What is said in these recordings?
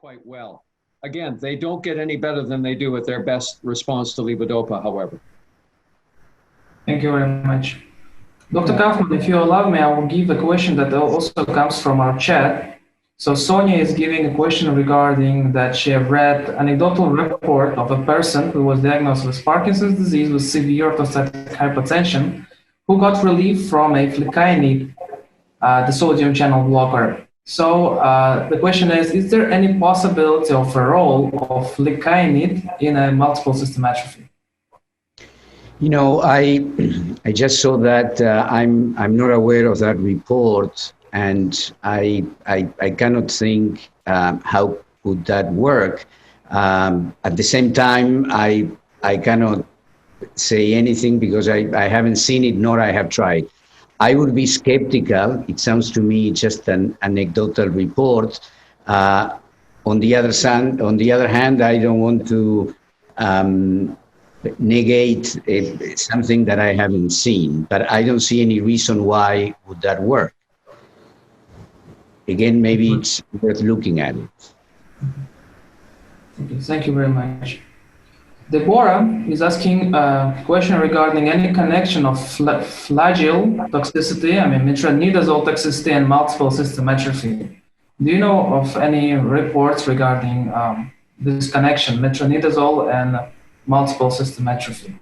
quite well. Again, they don't get any better than they do with their best response to levodopa, however. Thank you very much. Dr. Kaufmann, if you allow me, I will give a question that also comes from our chat. So Sonia is giving a question regarding that she have read anecdotal report of a person who was diagnosed with Parkinson's disease with severe orthostatic hypotension, who got relief from a flecainide, the sodium channel blocker. So the question is there any possibility of a role of flecainide in a multiple system atrophy? You know, I just saw that. I'm not aware of that report, and I cannot think how could that work. At the same time, I cannot say anything because I haven't seen it nor I have tried. I would be skeptical. It sounds to me just an anecdotal report. On the other hand, I don't want to negate something that I haven't seen, but I don't see any reason why would that work. Again, maybe it's worth looking at it. Okay, thank you very much. Deborah is asking a question regarding any connection of flagell toxicity, metronidazole toxicity and multiple system atrophy. Do you know of any reports regarding this connection, metronidazole and multiple system atrophy?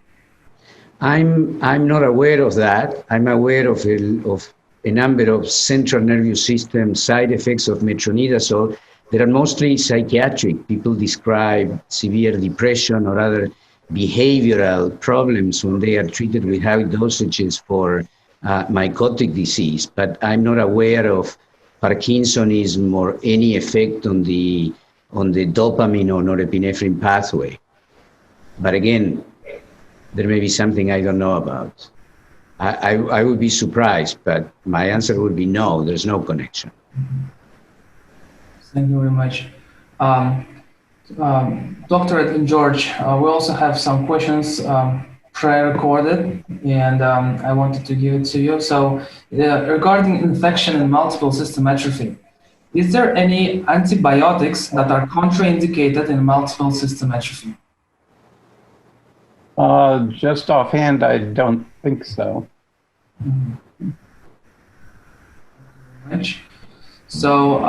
I'm not aware of that. I'm aware of a number of central nervous system side effects of metronidazole. They are mostly psychiatric. People describe severe depression or other behavioral problems when they are treated with high dosages for mycotic disease. But I'm not aware of Parkinsonism or any effect on the dopamine or norepinephrine pathway. But again, there may be something I don't know about. I would be surprised, but my answer would be no, there's no connection. Thank you very much. Dr. Edwin George, we also have some questions pre-recorded, and I wanted to give it to you. So regarding infection and multiple system atrophy, is there any antibiotics that are contraindicated in multiple system atrophy? Just offhand, I don't think so. Mm-hmm. So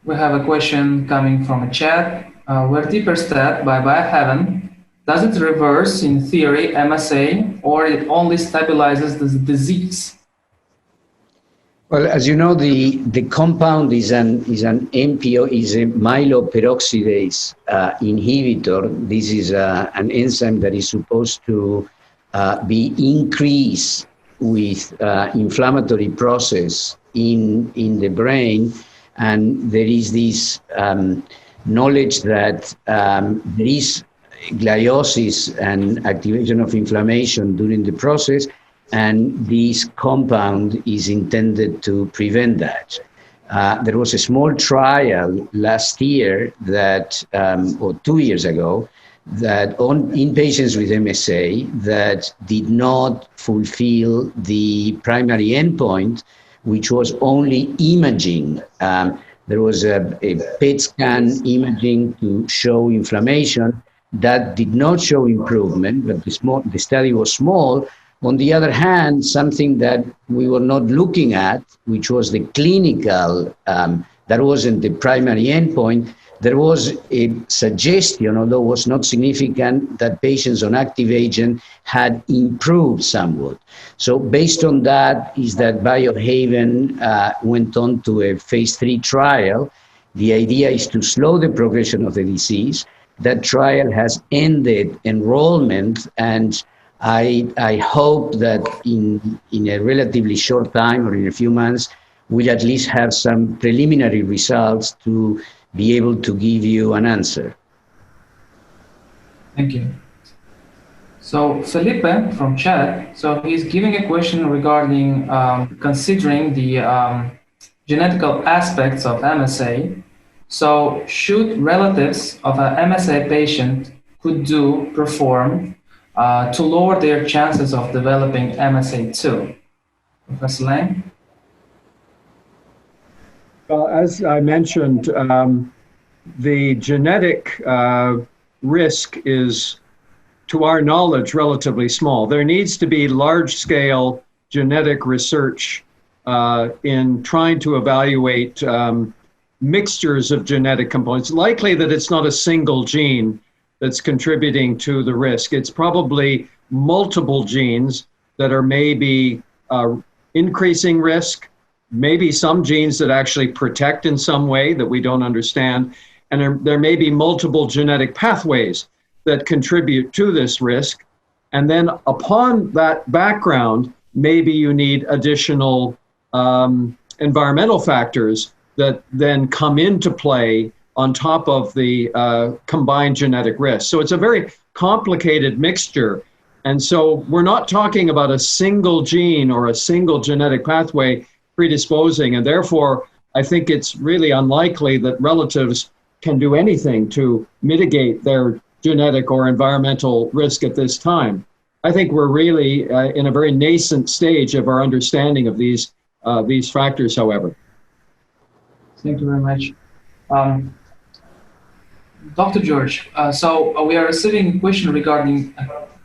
we have a question coming from a chat. Vertiperstat by Biohaven, does it reverse, in theory, MSA, or it only stabilizes the disease? Well, as you know, the compound is an MPO, is a myeloperoxidase inhibitor. This is an enzyme that is supposed to be increased with inflammatory process in the brain, and there is this knowledge that there is gliosis and activation of inflammation during the process, and this compound is intended to prevent that. There was a small trial last year that, or 2 years ago, that in patients with MSA that did not fulfill the primary endpoint, which was only imaging. There was a PET scan imaging to show inflammation that did not show improvement, but the study was small. On the other hand, something that we were not looking at, which was the clinical, that wasn't the primary endpoint, there was a suggestion, although it was not significant, that patients on active agent had improved somewhat. So based on that is that Biohaven went on to a phase 3 trial. The idea is to slow the progression of the disease. That trial has ended enrollment, and I hope that in a relatively short time or in a few months, we'll at least have some preliminary results to be able to give you an answer. Thank you. So Felipe from chat, so he's giving a question regarding considering the genetical aspects of MSA. So should relatives of an MSA patient perform to lower their chances of developing MSA2? Professor Lang? Well, as I mentioned, the genetic risk is, to our knowledge, relatively small. There needs to be large-scale genetic research in trying to evaluate mixtures of genetic components. Likely that it's not a single gene that's contributing to the risk. It's probably multiple genes that are maybe increasing risk, maybe some genes that actually protect in some way that we don't understand, and there may be multiple genetic pathways that contribute to this risk. And then upon that background, maybe you need additional environmental factors that then come into play on top of the combined genetic risk. So it's a very complicated mixture. And so we're not talking about a single gene or a single genetic pathway predisposing, and therefore I think it's really unlikely that relatives can do anything to mitigate their genetic or environmental risk at this time. I think we're really in a very nascent stage of our understanding of these factors, however. Thank you very much. Dr. George, so we are receiving a question regarding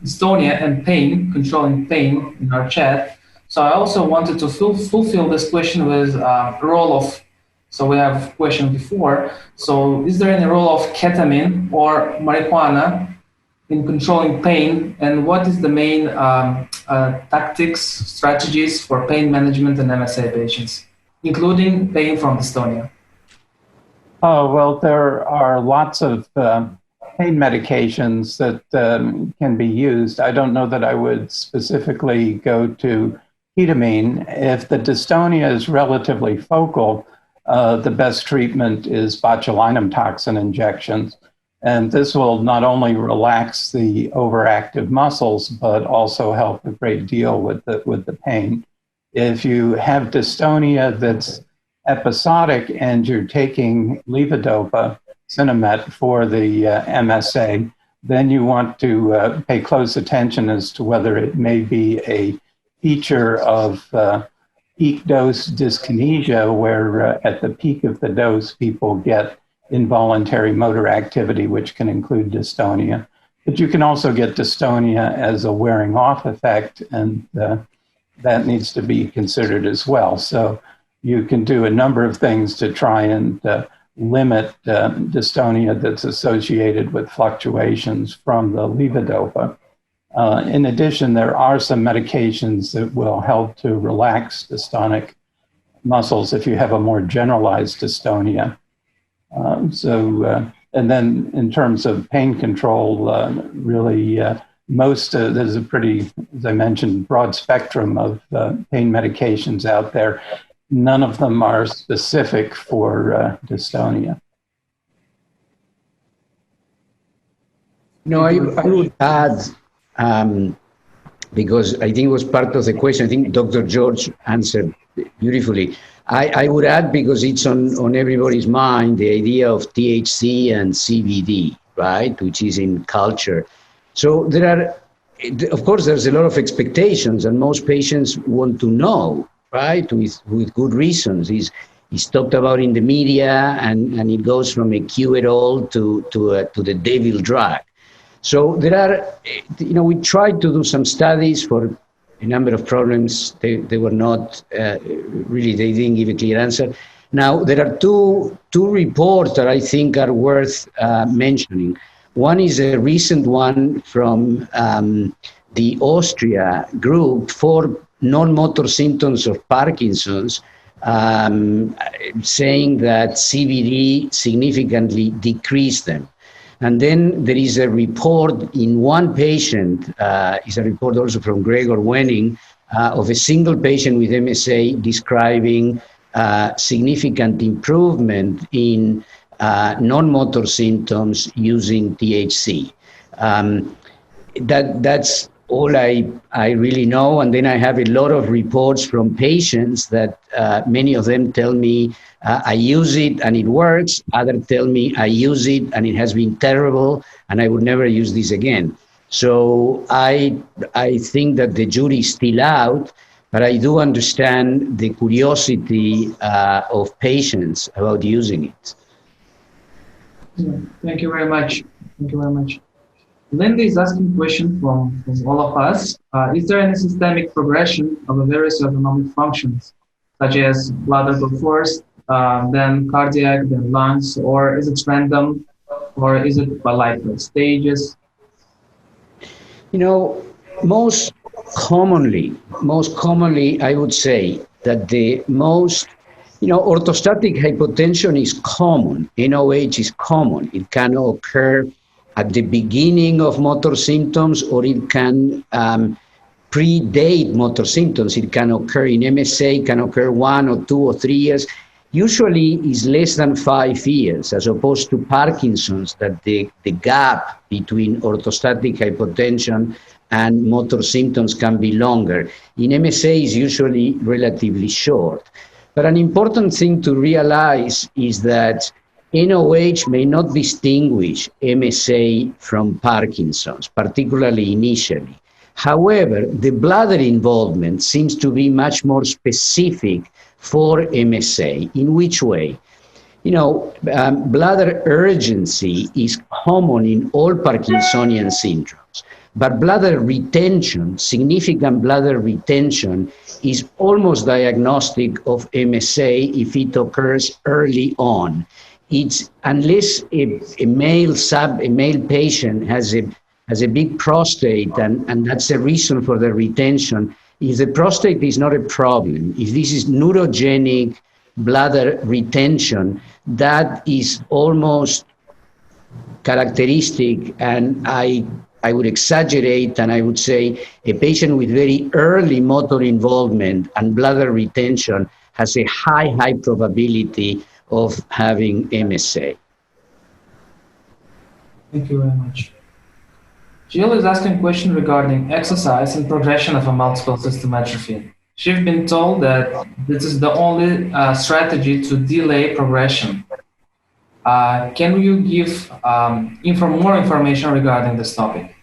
dystonia and pain, controlling pain in our chat. So I also wanted to fulfill this question with role of, so we have a question before. So is there any role of ketamine or marijuana in controlling pain? And what is the main tactics, strategies for pain management in MSA patients, including pain from dystonia? Oh, well, there are lots of pain medications that can be used. I don't know that I would specifically go to ketamine. If the dystonia is relatively focal, the best treatment is botulinum toxin injections. And this will not only relax the overactive muscles, but also help a great deal with the pain. If you have dystonia that's episodic and you're taking levodopa, Sinemet, for the MSA, then you want to pay close attention as to whether it may be a feature of peak dose dyskinesia, where at the peak of the dose, people get involuntary motor activity, which can include dystonia. But you can also get dystonia as a wearing off effect, and that needs to be considered as well. So you can do a number of things to try and limit dystonia that's associated with fluctuations from the levodopa. In addition, there are some medications that will help to relax dystonic muscles if you have a more generalized dystonia. And then in terms of pain control, really there's a pretty, as I mentioned, broad spectrum of pain medications out there. None of them are specific for dystonia. No, I would add, because I think it was part of the question, I think Dr. George answered beautifully. I would add, because it's on everybody's mind, the idea of THC and CBD, right, which is in culture. So there are, of course, there's a lot of expectations, and most patients want to know, right, with good reasons. He's talked about in the media, and it goes from a cure-it-all to the devil drug. So there are, we tried to do some studies for a number of problems. They were not, really, they didn't give a clear answer. Now, there are two reports that I think are worth mentioning. One is a recent one from the Austria group for non-motor symptoms of Parkinson's, saying that CBD significantly decreased them. And then there is a report in one patient, is a report also from Gregor Wenning, of a single patient with MSA describing significant improvement in non-motor symptoms using THC. That's all I really know. And then I have a lot of reports from patients that many of them tell me, I use it and it works. Others tell me I use it and it has been terrible and I would never use this again. So I think that the jury is still out, but I do understand the curiosity of patients about using it. Yeah, thank you very much. Thank you very much. Linda is asking a question from all of us. Is there any systemic progression of the various autonomic functions, such as bladder go first, then cardiac, then lungs, or is it random, or is it by like stages? You know, most most commonly, I would say that the most, orthostatic hypotension is common. NOH is common. It can occur at the beginning of motor symptoms, or it can predate motor symptoms. It can occur in MSA, can occur 1 or 2 or 3 years. Usually is less than 5 years, as opposed to Parkinson's, that the gap between orthostatic hypotension and motor symptoms can be longer. In MSA is usually relatively short. But an important thing to realize is that NOH may not distinguish MSA from Parkinson's, particularly initially. However, the bladder involvement seems to be much more specific for MSA. In which way? Bladder urgency is common in all Parkinsonian syndromes, but bladder retention, significant bladder retention, is almost diagnostic of MSA if it occurs early on. It's unless a male patient has a big prostate, and that's the reason for the retention. If the prostate is not a problem, if this is neurogenic bladder retention, that is almost characteristic, and I would exaggerate, and I would say a patient with very early motor involvement and bladder retention has a high probability of having MSA. Thank you very much. Jill is asking a question regarding exercise and progression of a multiple system atrophy. She's been told that this is the only strategy to delay progression. Can you give more information regarding this topic?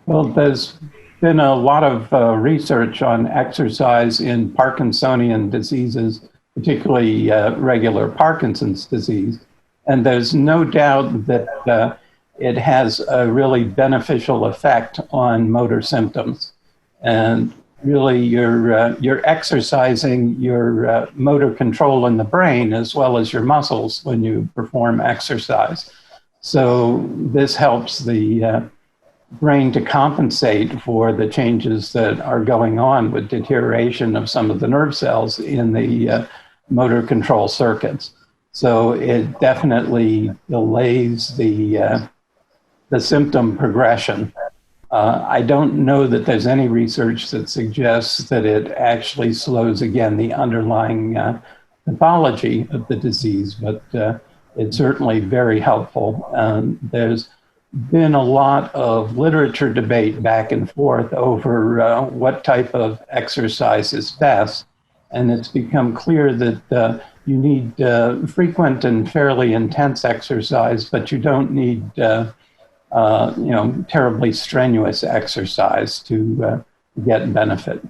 Well, there's been a lot of research on exercise in Parkinsonian diseases, particularly regular Parkinson's disease. And there's no doubt that it has a really beneficial effect on motor symptoms. And really, you're exercising your motor control in the brain as well as your muscles when you perform exercise. So this helps the brain to compensate for the changes that are going on with deterioration of some of the nerve cells in the motor control circuits. So it definitely delays the symptom progression. I don't know that there's any research that suggests that it actually slows, again, the underlying pathology of the disease, but it's certainly very helpful. There's been a lot of literature debate back and forth over what type of exercise is best, and it's become clear that you need frequent and fairly intense exercise, but you don't need terribly strenuous exercise to get benefit.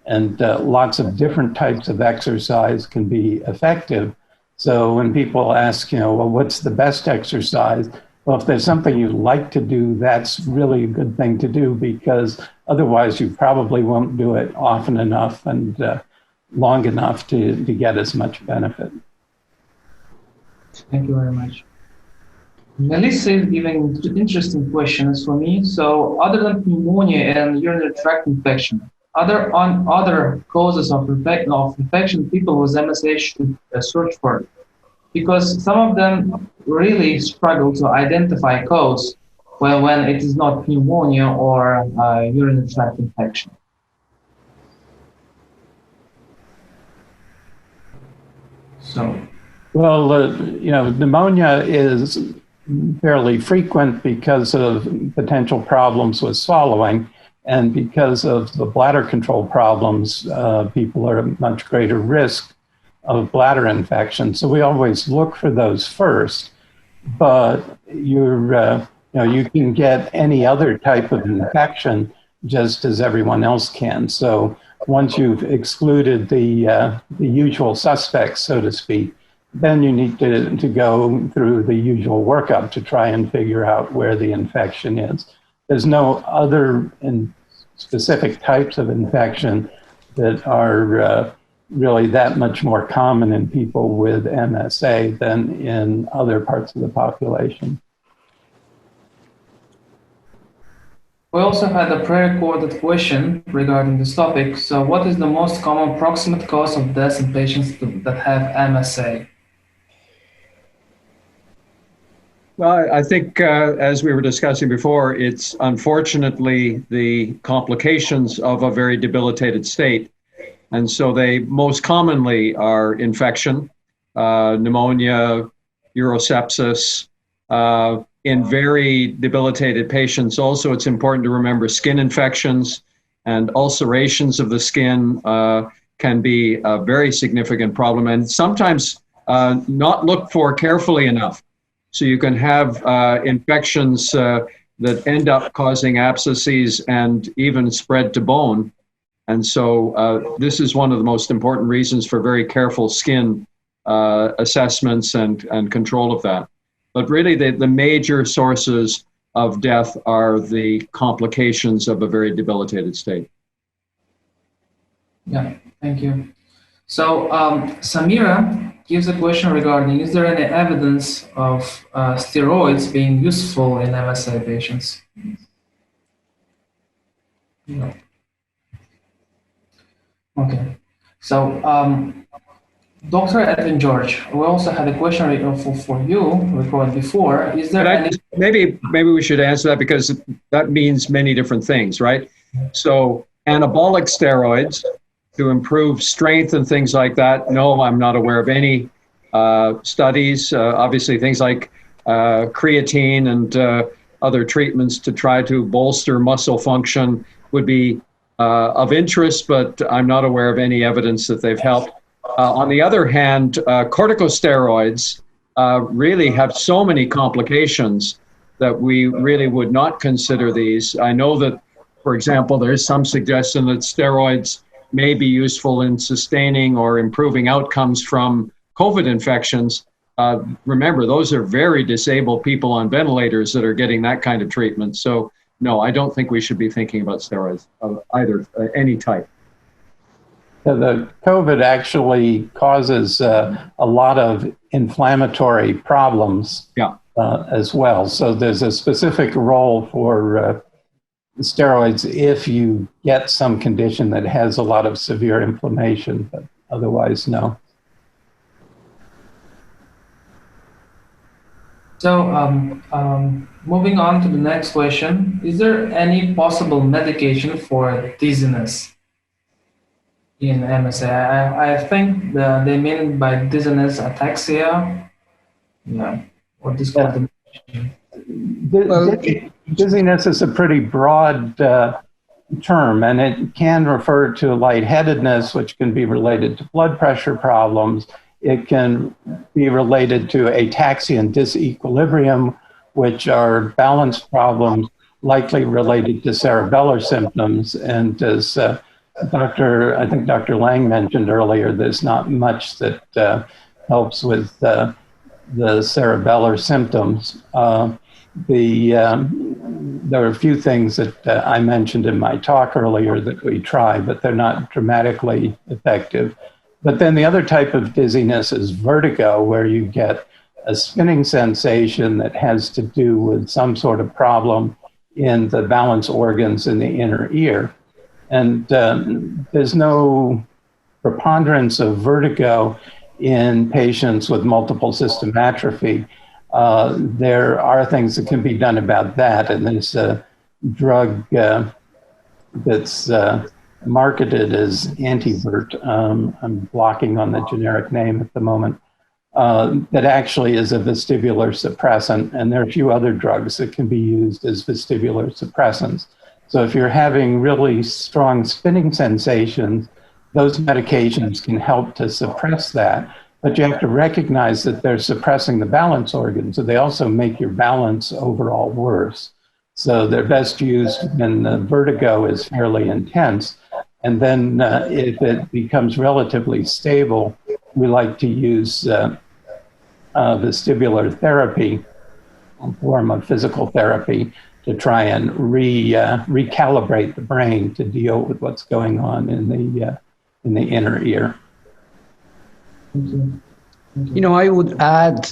And lots of different types of exercise can be effective. So when people ask, well, what's the best exercise? Well, if there's something you like to do, that's really a good thing to do, because otherwise you probably won't do it often enough and long enough to get as much benefit. Thank you very much. Melissa is giving interesting questions for me. So other than pneumonia and urinary tract infection, other causes of infection people with MSA should search for? Because some of them really struggle to identify cause when it is not pneumonia or urinary tract infection. Well, pneumonia is fairly frequent because of potential problems with swallowing, and because of the bladder control problems, people are at much greater risk of bladder infection. So we always look for those first, but you can get any other type of infection just as everyone else can. So once you've excluded the usual suspects, so to speak, then you need to go through the usual workup to try and figure out where the infection is. There's no other specific types of infection that are really that much more common in people with MSA than in other parts of the population. We also had a pre-recorded question regarding this topic. So what is the most common proximate cause of death in patients that have MSA? Well, I think, as we were discussing before, it's unfortunately the complications of a very debilitated state. And so they most commonly are infection, pneumonia, urosepsis. In very debilitated patients, also, it's important to remember skin infections and ulcerations of the skin can be a very significant problem and sometimes not looked for carefully enough. So you can have infections that end up causing abscesses and even spread to bone. And so this is one of the most important reasons for very careful skin assessments and control of that. But really the major sources of death are the complications of a very debilitated state. Yeah, thank you. So Samira gives a question regarding, is there any evidence of steroids being useful in MSA patients? No. Okay. So Dr. Edwin George, we also had a question for you recorded before. Is there any... Maybe we should answer that because that means many different things, right? So anabolic steroids to improve strength and things like that. No, I'm not aware of any studies. Obviously, things like creatine and other treatments to try to bolster muscle function would be of interest, but I'm not aware of any evidence that they've helped. On the other hand, corticosteroids really have so many complications that we really would not consider these. I know that, for example, there is some suggestion that steroids may be useful in sustaining or improving outcomes from COVID infections. Remember, those are very disabled people on ventilators that are getting that kind of treatment. So, no, I don't think we should be thinking about steroids of either any type. The COVID actually causes a lot of inflammatory problems as well. So there's a specific role for steroids if you get some condition that has a lot of severe inflammation, but otherwise, no. So moving on to the next question, is there any possible medication for dizziness in MSA? I think they mean by dizziness ataxia, or this kind of... Dizziness is a pretty broad term, and it can refer to lightheadedness, which can be related to blood pressure problems. It can be related to ataxia and disequilibrium, which are balance problems likely related to cerebellar symptoms. And as I think Dr. Lang mentioned earlier, there's not much that helps with the cerebellar symptoms. There are a few things that I mentioned in my talk earlier that we try, but they're not dramatically effective. But then the other type of dizziness is vertigo, where you get a spinning sensation that has to do with some sort of problem in the balance organs in the inner ear. And there's no preponderance of vertigo in patients with multiple system atrophy. There are things that can be done about that, and there's a drug that's marketed as Antivert. I'm blocking on the generic name at the moment. That actually is a vestibular suppressant, and there are a few other drugs that can be used as vestibular suppressants. So if you're having really strong spinning sensations, those medications can help to suppress that. But you have to recognize that they're suppressing the balance organs, so they also make your balance overall worse. So they're best used when the vertigo is fairly intense. And then if it becomes relatively stable, we like to use vestibular therapy, a form of physical therapy, to try and recalibrate the brain to deal with what's going on in the inner ear. Thank you. Thank you. You know, I would add,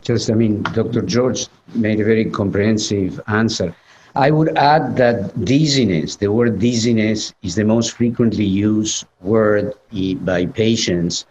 Dr. George made a very comprehensive answer. I would add that dizziness, the word dizziness, is the most frequently used word by patients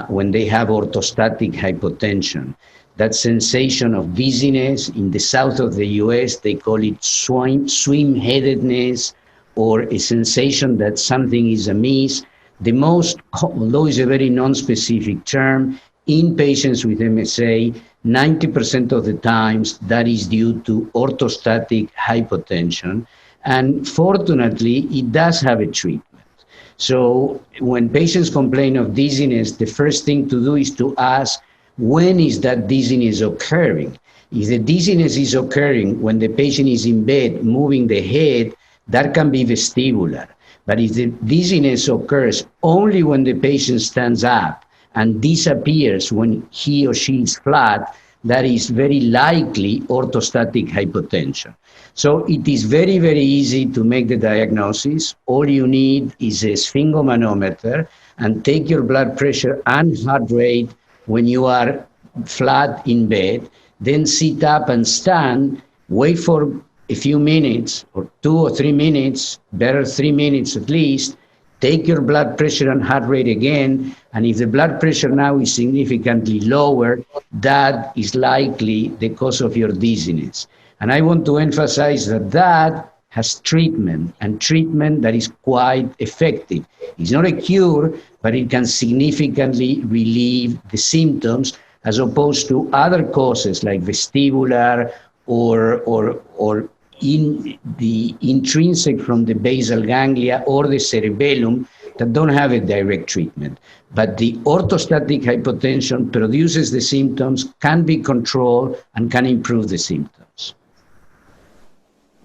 when they have orthostatic hypotension. That sensation of dizziness, in the south of the US, they call it swim-headedness, or a sensation that something is amiss. The most, although it's a very non-specific term, in patients with MSA, 90% of the times that is due to orthostatic hypotension. And fortunately, it does have a treatment. So when patients complain of dizziness, the first thing to do is to ask, when is that dizziness occurring? If the dizziness is occurring when the patient is in bed moving the head, that can be vestibular. But if the dizziness occurs only when the patient stands up and disappears when he or she is flat, that is very likely orthostatic hypotension. So it is very, very easy to make the diagnosis. All you need is a sphygmomanometer and take your blood pressure and heart rate when you are flat in bed, then sit up and stand, wait for a few minutes, or 2 or 3 minutes, better 3 minutes at least, take your blood pressure and heart rate again, and if the blood pressure now is significantly lower, that is likely the cause of your dizziness. And I want to emphasize that that has treatment, and treatment that is quite effective. It's not a cure, but it can significantly relieve the symptoms, as opposed to other causes like vestibular or in the intrinsic from the basal ganglia or the cerebellum that don't have a direct treatment. But the orthostatic hypotension produces the symptoms, can be controlled, and can improve the symptoms.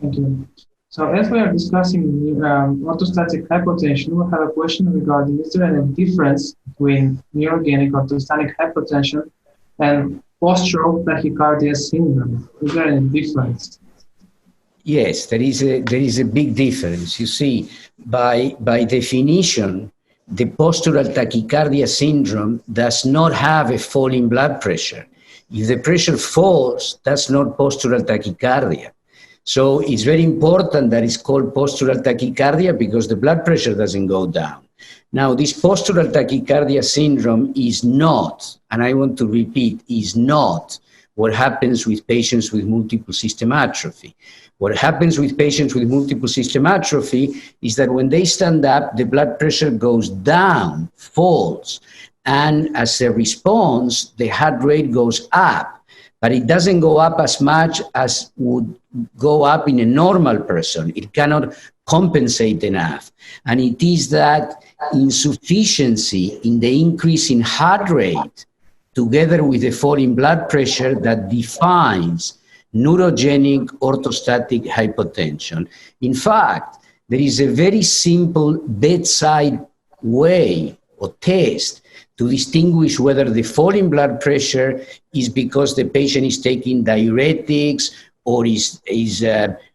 Thank you. So as we are discussing orthostatic hypotension, we have a question regarding, is there any difference between neurogenic orthostatic hypotension and postural tachycardia syndrome? Is there any difference? Yes, there is a big difference. You see, by definition, the postural tachycardia syndrome does not have a fall in blood pressure. If the pressure falls, that's not postural tachycardia. So it's very important that it's called postural tachycardia because the blood pressure doesn't go down. Now, this postural tachycardia syndrome is not, and I want to repeat, is not what happens with patients with multiple system atrophy. What happens with patients with multiple system atrophy is that when they stand up, the blood pressure goes down, falls, and as a response, the heart rate goes up. But it doesn't go up as much as would go up in a normal person. It cannot compensate enough. And it is that insufficiency in the increase in heart rate, together with the fall in blood pressure, that defines neurogenic orthostatic hypotension. In fact, there is a very simple bedside way or test to distinguish whether the fall in blood pressure is because the patient is taking diuretics or is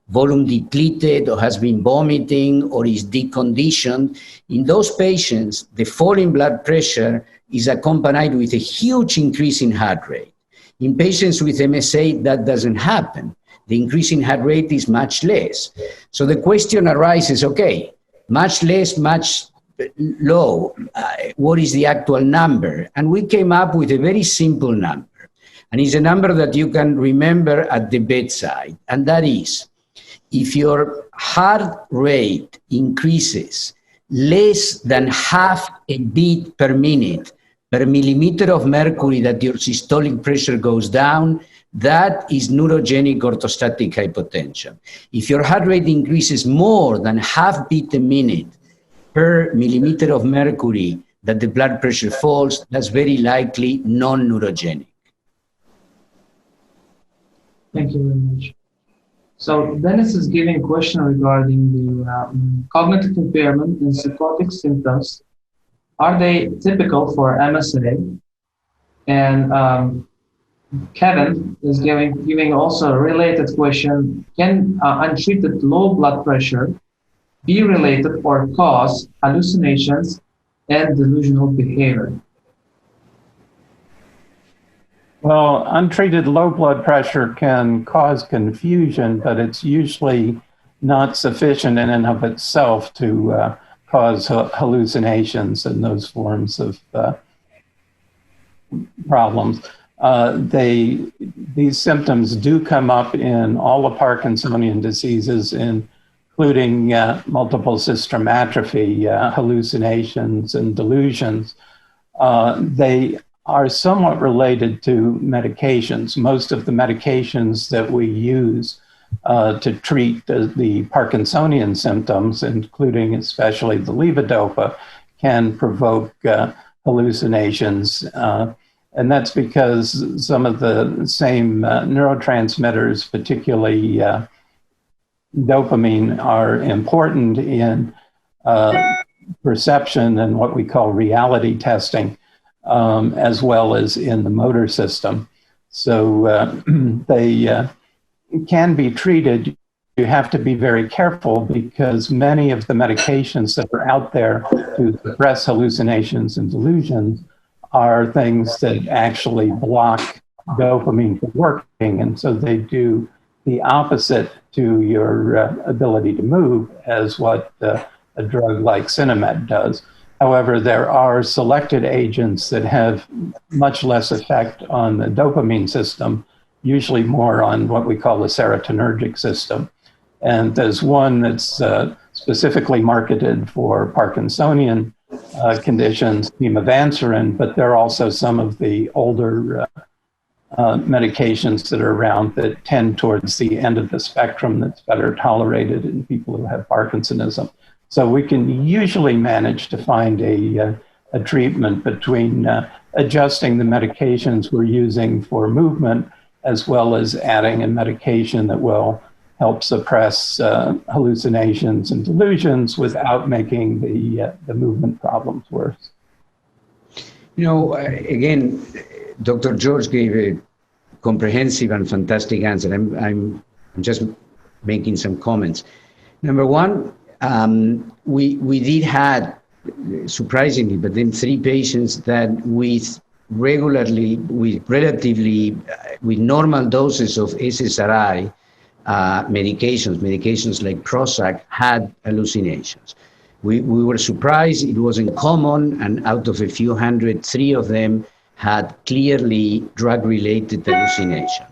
volume depleted or has been vomiting or is deconditioned. In those patients, the fall in blood pressure is accompanied with a huge increase in heart rate. In patients with MSA, that doesn't happen. The increase in heart rate is much less. So the question arises, okay, much less, much low, what is the actual number? And we came up with a very simple number. And it's a number that you can remember at the bedside. And that is, if your heart rate increases less than half a beat per minute per millimeter of mercury that your systolic pressure goes down, that is neurogenic orthostatic hypotension. If your heart rate increases more than half beat a minute per millimeter of mercury that the blood pressure falls, that's very likely non-neurogenic. Thank you very much. So Dennis is giving a question regarding the cognitive impairment and psychotic symptoms. Are they typical for MSA? And Kevin is giving also a related question. Can untreated low blood pressure be related or cause hallucinations and delusional behavior? Well, untreated low blood pressure can cause confusion, but it's usually not sufficient in and of itself to cause hallucinations and those forms of problems. These symptoms do come up in all the Parkinsonian diseases, including multiple system atrophy, hallucinations, and delusions. They are somewhat related to medications. Most of the medications that we use to treat the Parkinsonian symptoms, including especially the levodopa, can provoke hallucinations. And that's because some of the same neurotransmitters, particularly dopamine, are important in perception and what we call reality testing, as well as in the motor system. So they can be treated. You have to be very careful because many of the medications that are out there to suppress hallucinations and delusions are things that actually block dopamine from working. And so they do the opposite to your ability to move as what a drug like Sinemet does. However, there are selected agents that have much less effect on the dopamine system, usually more on what we call the serotonergic system. And there's one that's specifically marketed for Parkinsonian conditions, pimavanserin, but there are also some of the older medications that are around that tend towards the end of the spectrum that's better tolerated in people who have Parkinsonism. So we can usually manage to find a treatment between adjusting the medications we're using for movement, as well as adding a medication that will help suppress hallucinations and delusions without making the movement problems worse. You know, again, Dr. George gave a comprehensive and fantastic answer. I'm just making some comments. Number one, we did have, surprisingly, but then 3 patients that with normal doses of SSRI medications like Prozac had hallucinations. We were surprised it wasn't common, and out of a few hundred, 3 of them had clearly drug-related hallucination.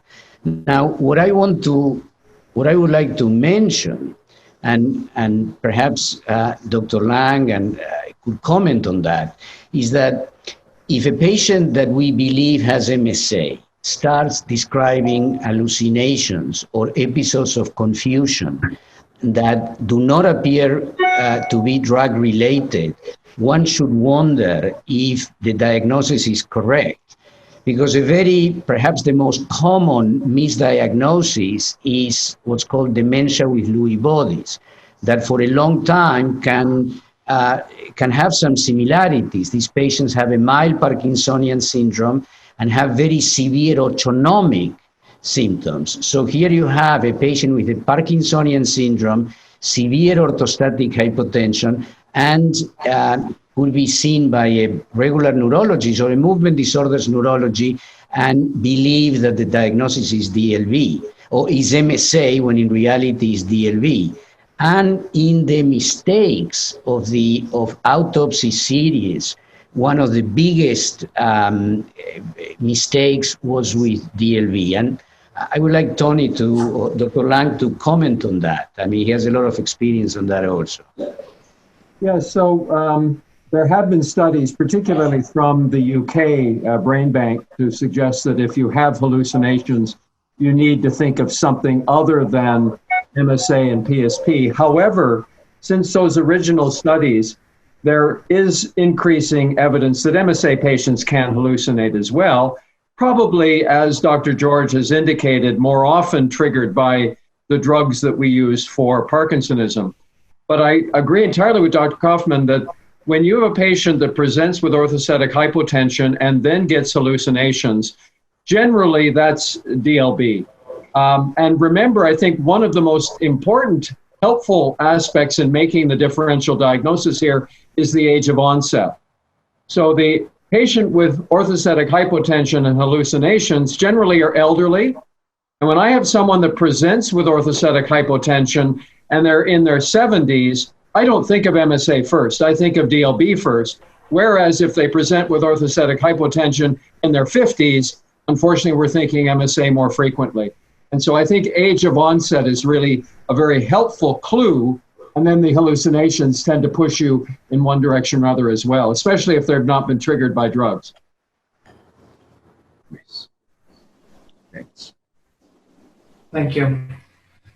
Now, what I would like to mention, and perhaps Dr. Lang could comment on that, is that if a patient that we believe has MSA starts describing hallucinations or episodes of confusion that do not appear to be drug-related, one should wonder if the diagnosis is correct. Because perhaps the most common misdiagnosis is what's called dementia with Lewy bodies, that for a long time can have some similarities. These patients have a mild Parkinsonian syndrome and have very severe autonomic symptoms. So here you have a patient with a Parkinsonian syndrome, severe orthostatic hypotension, and will be seen by a regular neurologist or a movement disorders neurology and believe that the diagnosis is DLB or is MSA when in reality is DLB. And in the mistakes of autopsy series, one of the biggest mistakes was with DLB. And I would like Tony or Dr. Lang to comment on that. I mean, he has a lot of experience on that also. Yeah, so there have been studies, particularly from the UK Brain Bank, to suggest that if you have hallucinations, you need to think of something other than MSA and PSP. However, since those original studies, there is increasing evidence that MSA patients can hallucinate as well, probably, as Dr. George has indicated, more often triggered by the drugs that we use for Parkinsonism. But I agree entirely with Dr. Kaufmann that when you have a patient that presents with orthostatic hypotension and then gets hallucinations, generally that's DLB. And remember, I think one of the most important helpful aspects in making the differential diagnosis here is the age of onset. So the patient with orthostatic hypotension and hallucinations generally are elderly. And when I have someone that presents with orthostatic hypotension and they're in their 70s, I don't think of MSA first. I think of DLB first. Whereas if they present with orthostatic hypotension in their 50s, unfortunately, we're thinking MSA more frequently. And so I think age of onset is really a very helpful clue. And then the hallucinations tend to push you in one direction or other as well, especially if they've not been triggered by drugs. Thanks. Thank you.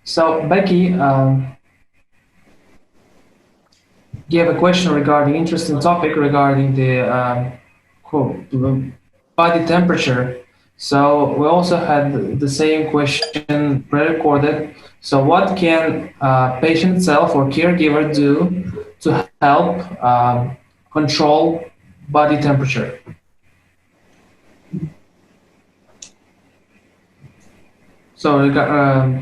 So Becky, you have a question regarding interesting topic regarding the body temperature. So we also had the same question pre-recorded. So what can patient self or caregiver do to help control body temperature? So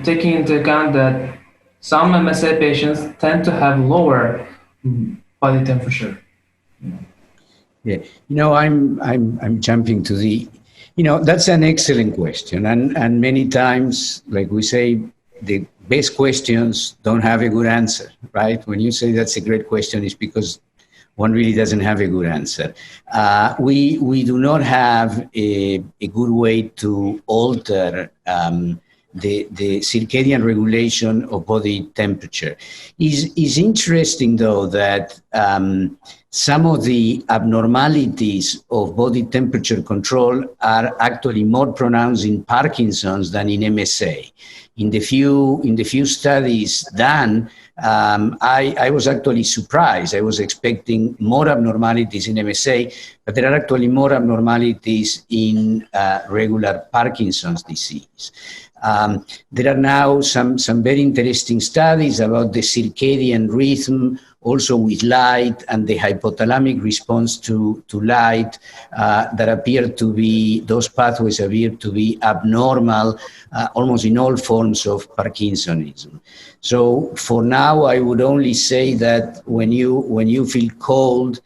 taking into account that some MSA patients tend to have lower body temperature. Yeah, I'm jumping to the, that's an excellent question, and many times, like we say, the best questions don't have a good answer, right? When you say that's a great question, it's because one really doesn't have a good answer. We do not have a good way to alter the circadian regulation of body temperature. Is interesting, though, that some of the abnormalities of body temperature control are actually more pronounced in Parkinson's than in MSA. In the few studies done, I was actually surprised. I was expecting more abnormalities in MSA, but there are actually more abnormalities in regular Parkinson's disease. There are now some very interesting studies about the circadian rhythm, also with light, and the hypothalamic response to light that appear to be, those pathways appear to be abnormal almost in all forms of Parkinsonism. So for now, I would only say that when you feel cold,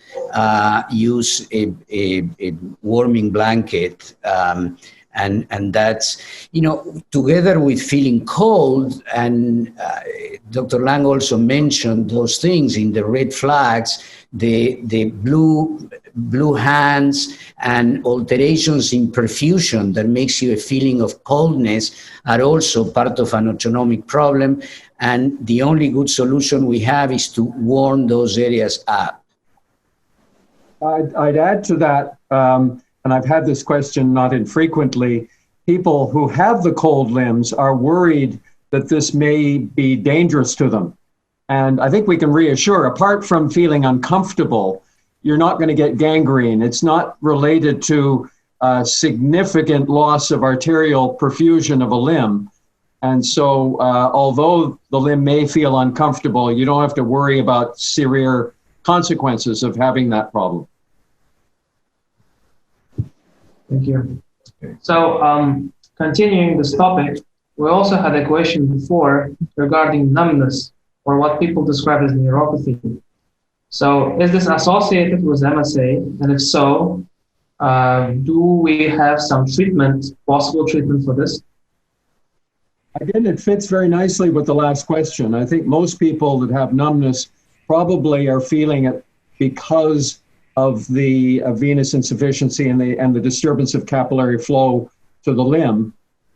use a warming blanket. And that's, together with feeling cold, and Dr. Lang also mentioned those things in the red flags, the blue hands and alterations in perfusion that makes you a feeling of coldness are also part of an autonomic problem. And the only good solution we have is to warm those areas up. I'd add to that, and I've had this question not infrequently, people who have the cold limbs are worried that this may be dangerous to them. And I think we can reassure, apart from feeling uncomfortable, you're not going to get gangrene. It's not related to significant loss of arterial perfusion of a limb. And so although the limb may feel uncomfortable, you don't have to worry about severe consequences of having that problem. Thank you. So continuing this topic, we also had a question before regarding numbness, or what people describe as neuropathy. So is this associated with MSA? And if so, do we have some treatment, possible treatment for this? Again, it fits very nicely with the last question. I think most people that have numbness probably are feeling it because of the venous insufficiency and the disturbance of capillary flow to the limb.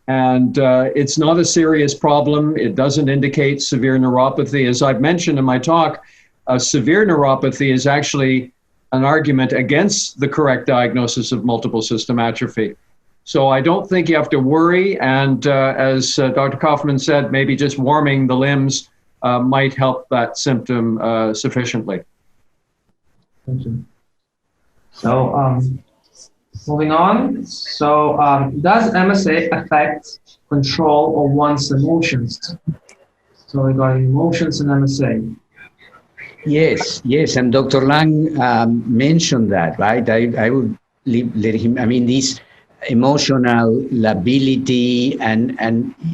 And it's not a serious problem. It doesn't indicate severe neuropathy. As I've mentioned in my talk, severe neuropathy is actually an argument against the correct diagnosis of multiple system atrophy. So I don't think you have to worry. And as Dr. Kaufmann said, maybe just warming the limbs might help that symptom sufficiently. Thank you. So moving on. So does MSA affect control of one's emotions? So regarding emotions and MSA. Yes, yes, and Dr. Lang mentioned that, right? I would let him. I mean, this emotional lability, and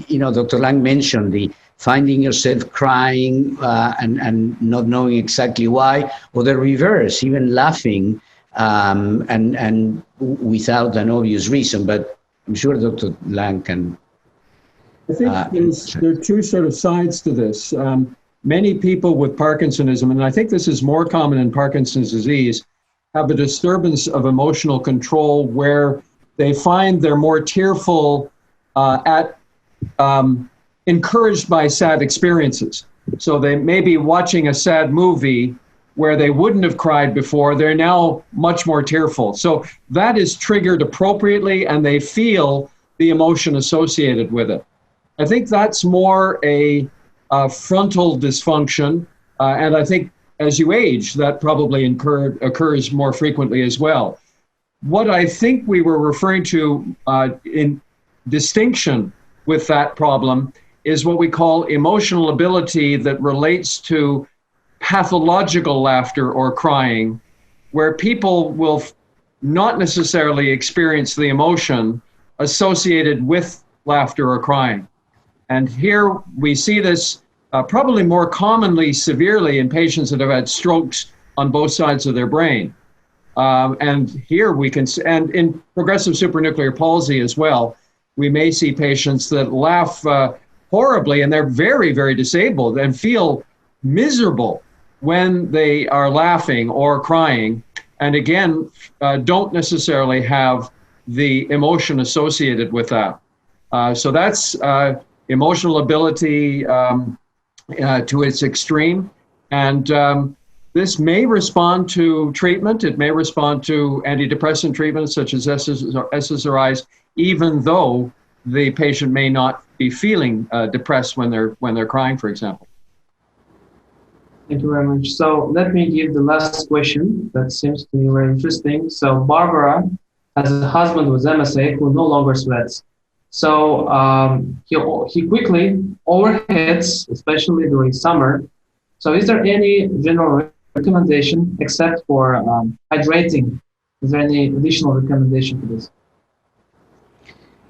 Dr. Lang mentioned the finding yourself crying and not knowing exactly why, or the reverse, even laughing and without an obvious reason. But I'm sure Dr. Lang can. I think there are two sort of sides to this. Many people with Parkinsonism, and I think this is more common in Parkinson's disease, have a disturbance of emotional control where they find they're more tearful encouraged by sad experiences. So they may be watching a sad movie where they wouldn't have cried before. They're now much more tearful. So that is triggered appropriately, and they feel the emotion associated with it. I think that's more a frontal dysfunction, and I think as you age, that probably occurs more frequently as well. What I think we were referring to in distinction with that problem is what we call emotional ability that relates to pathological laughter or crying, where people will not necessarily experience the emotion associated with laughter or crying. And here we see this probably more commonly severely in patients that have had strokes on both sides of their brain. And here we can, and in progressive supranuclear palsy as well, we may see patients that laugh horribly, and they're very, very disabled and feel miserable when they are laughing or crying. And again, don't necessarily have the emotion associated with that. So that's emotional ability to its extreme. And this may respond to treatment. It may respond to antidepressant treatments such as SSRIs, even though the patient may not be feeling depressed when they're crying, for example. Thank you very much. So let me give the last question that seems to be very interesting. So Barbara has a husband with MSA who no longer sweats. So he quickly overheats, especially during summer. So is there any general recommendation except for hydrating? Is there any additional recommendation for this?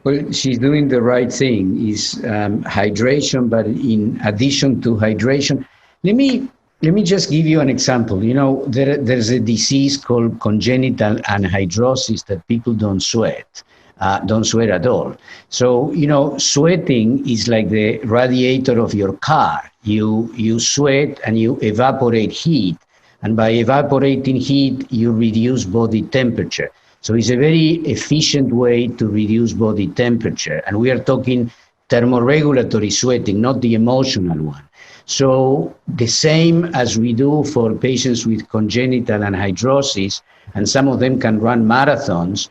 Well, she's doing the right thing, is hydration, but in addition to hydration, let me just give you an example. You know, there's a disease called congenital anhidrosis that people don't sweat at all. So, you know, sweating is like the radiator of your car. You sweat and you evaporate heat. And by evaporating heat, you reduce body temperature. So it's a very efficient way to reduce body temperature. And we are talking thermoregulatory sweating, not the emotional one. So the same as we do for patients with congenital anhidrosis, and some of them can run marathons,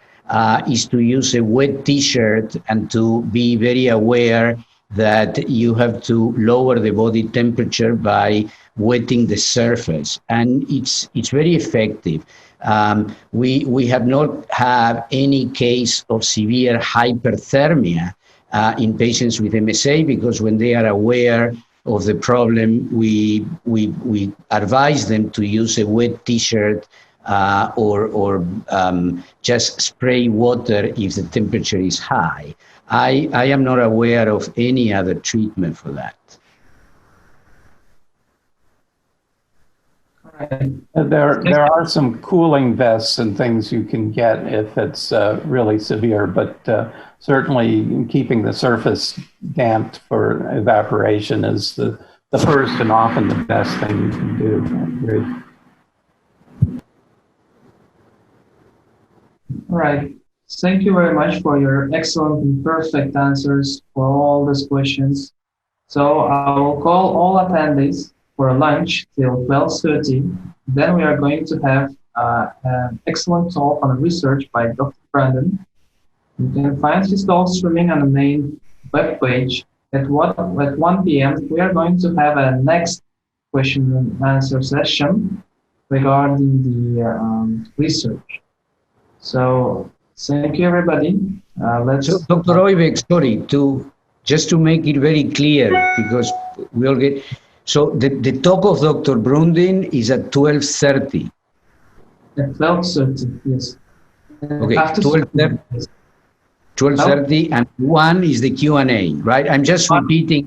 is to use a wet t-shirt and to be very aware that you have to lower the body temperature by wetting the surface. And it's very effective. We have not had any case of severe hyperthermia in patients with MSA, because when they are aware of the problem, we advise them to use a wet t-shirt or just spray water if the temperature is high. I am not aware of any other treatment for that. There are some cooling vests and things you can get if it's really severe, but certainly keeping the surface damped for evaporation is the first and often the best thing you can do. All right. Thank you very much for your excellent and perfect answers for all these questions. So I will call all attendees for a lunch till 12:30. Then we are going to have an excellent talk on research by Dr. Brandon. You can find his talk streaming on the main webpage. At 1 p.m. we are going to have a next question and answer session regarding the research. So thank you, everybody. So, Dr. Oybek, sorry, just to make it very clear, because we all get. So the talk of Dr. Brundin is at 12:30. At 12:30, yes. Okay, After 12:30. 12:30 and 1 is the Q&A, right? I'm just repeating.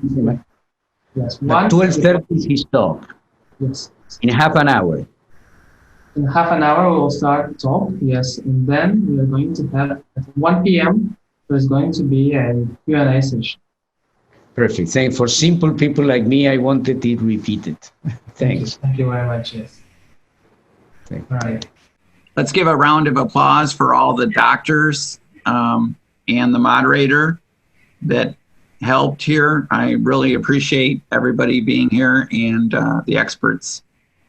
Yes, 12:30 is his talk. Yes. In half an hour. In half an hour, we will start talk, yes. And then we are going to have, at 1 p.m., there's going to be a Q&A session. Perfect. Thank for simple people like me, I wanted it repeated. Thanks. Thank you very much, yes. Thank All right. Let's give a round of applause for all the doctors and the moderator that helped here. I really appreciate everybody being here and the experts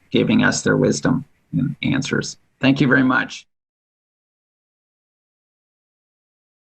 giving us their wisdom and answers. Thank you very much.